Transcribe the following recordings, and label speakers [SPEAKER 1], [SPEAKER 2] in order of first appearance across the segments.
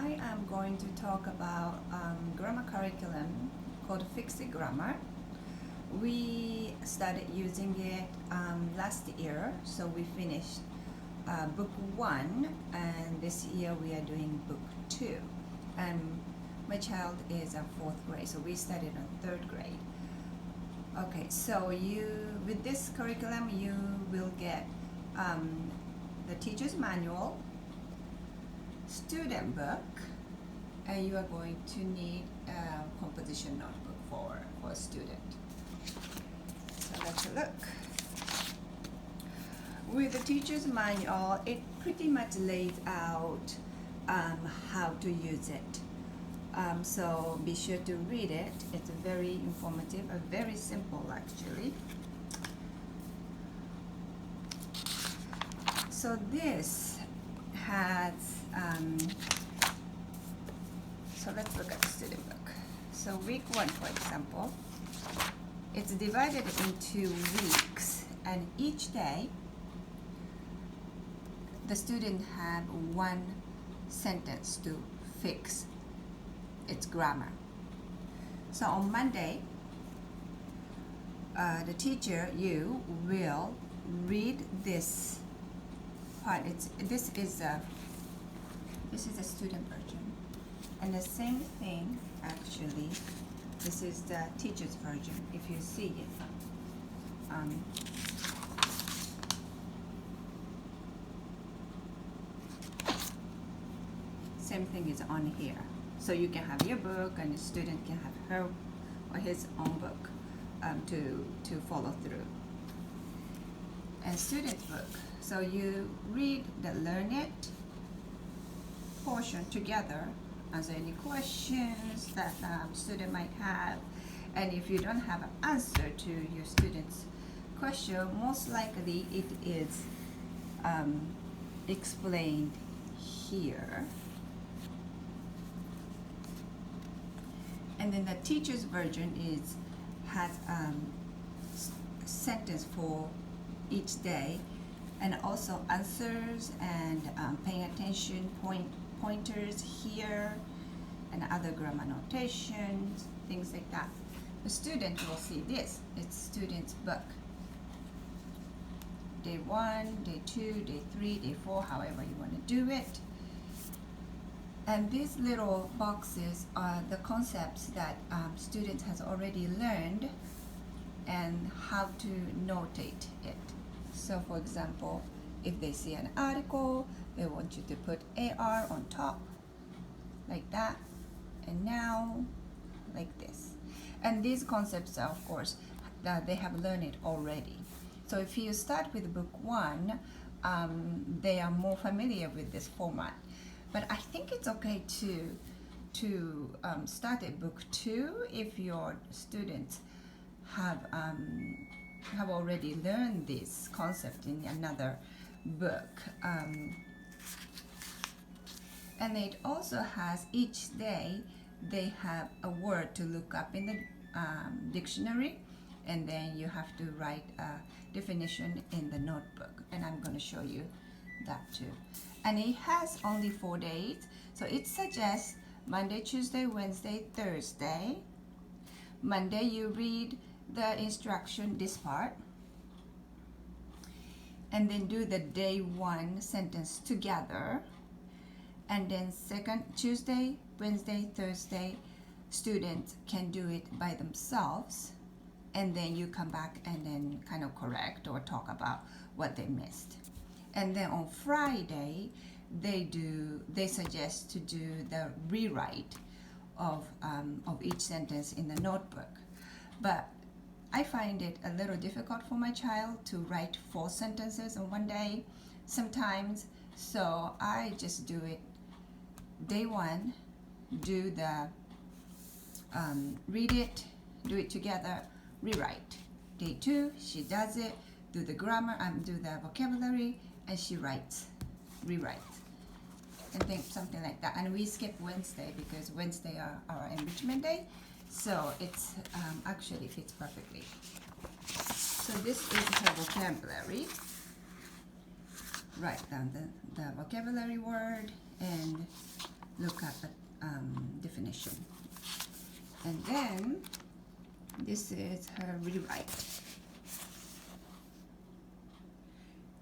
[SPEAKER 1] I am going to talk about grammar curriculum called Fix It Grammar. We started using it last year, so we finished book 1, and this year we are doing book 2. And my child is in 4th grade, so we started on 3rd grade. Okay, so with this curriculum you will get the teacher's manual, student book, and you are going to need a composition notebook for a student. So let's look. With the teacher's manual, it pretty much lays out how to use it. So be sure to read it. It's very informative, very simple actually. So this has, so let's look at the student book. So week 1, for example, it's divided into weeks, and each day the student have one sentence to fix its grammar. So on Monday, the teacher, you will read this part. This is a student version, and the same thing actually. This is the teacher's version. If you see it, same thing is on here. So you can have your book, and the student can have her or his own book to follow through. And student's book. So you read the Learn It portion together, answer any questions that student might have, and if you don't have an answer to your student's question, most likely it is explained here. And then the teacher's version has sentence for each day, and also answers and paying attention pointers here, and other grammar notations, things like that. The student will see this. It's student's book. Day 1, day 2, day 3, day 4, however you want to do it. And these little boxes are the concepts that students has already learned and how to notate it. So for example, if they see an article, they want you to put AR on top, like that, and now, like this. And these concepts are, of course, that they have learned it already. So if you start with book 1, they are more familiar with this format. But I think it's okay to start at book 2 if your students have already learned this concept in another book. And it also has, each day they have a word to look up in the dictionary, and then you have to write a definition in the notebook, and I'm going to show you that too. And it has only 4 days, so it suggests Monday, Tuesday, Wednesday, Thursday. Monday you read the instruction, this part, and then do the day 1 sentence together, and then Tuesday, Wednesday, Thursday, students can do it by themselves, and then you come back and then kind of correct or talk about what they missed. And then on Friday, they suggest to do the rewrite of each sentence in the notebook. But I find it a little difficult for my child to write 4 sentences in one day sometimes, so I just do it day 1, do the read it, do it together, rewrite. Day 2, she does it, do the grammar, do the vocabulary, and she writes, rewrites, and think something like that. And we skip Wednesday because Wednesday are our enrichment day, so it's actually fits perfectly. So this is her vocabulary. Write down the vocabulary word and look at the definition. And then this is her rewrite.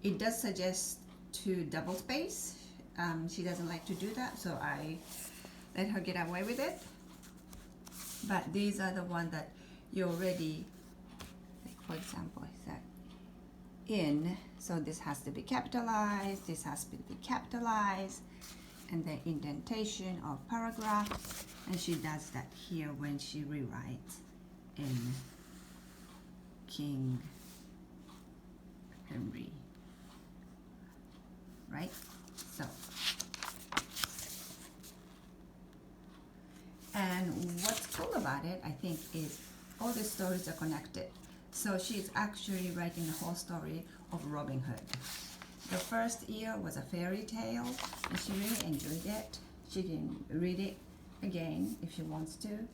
[SPEAKER 1] It does suggest to double space. She doesn't like to do that, so I let her get away with it. But these are the ones that you already, like for example, is that in, so this has to be capitalized, this has to be capitalized, and the indentation of paragraph, and she does that here when she rewrites in King Henry, right? So, and what's cool about it, I think, is all the stories are connected. So she's actually writing the whole story of Robin Hood. The first year was a fairy tale, and she really enjoyed it. She can read it again if she wants to.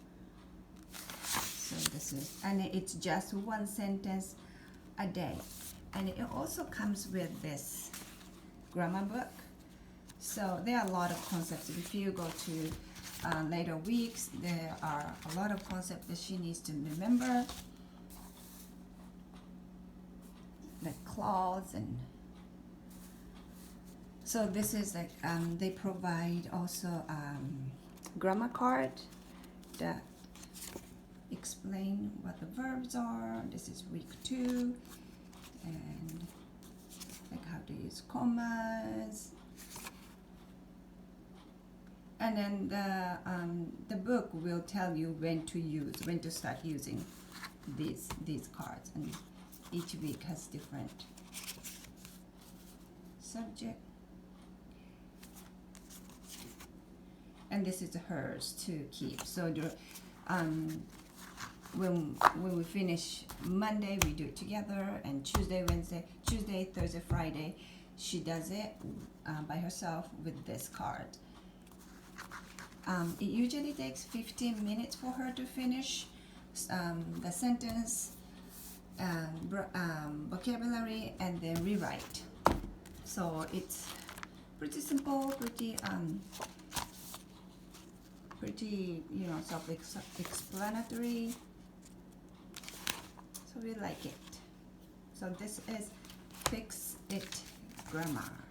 [SPEAKER 1] So this is, and it's just one sentence a day. And it also comes with this grammar book. So there are a lot of concepts. If you go to later weeks, there are a lot of concepts that she needs to remember, like clause and so this is like they provide also grammar card that explain what the verbs are. This is week 2, and like how to use commas. And then the book will tell you when to start using these cards, and each week has different subject. And this is hers to keep. So when we finish Monday, we do it together, and Tuesday, Thursday, Friday, she does it by herself with this card. It usually takes 15 minutes for her to finish the sentence, vocabulary, and then rewrite. So it's pretty simple, pretty self-explanatory. So we like it. So this is Fix It Grammar.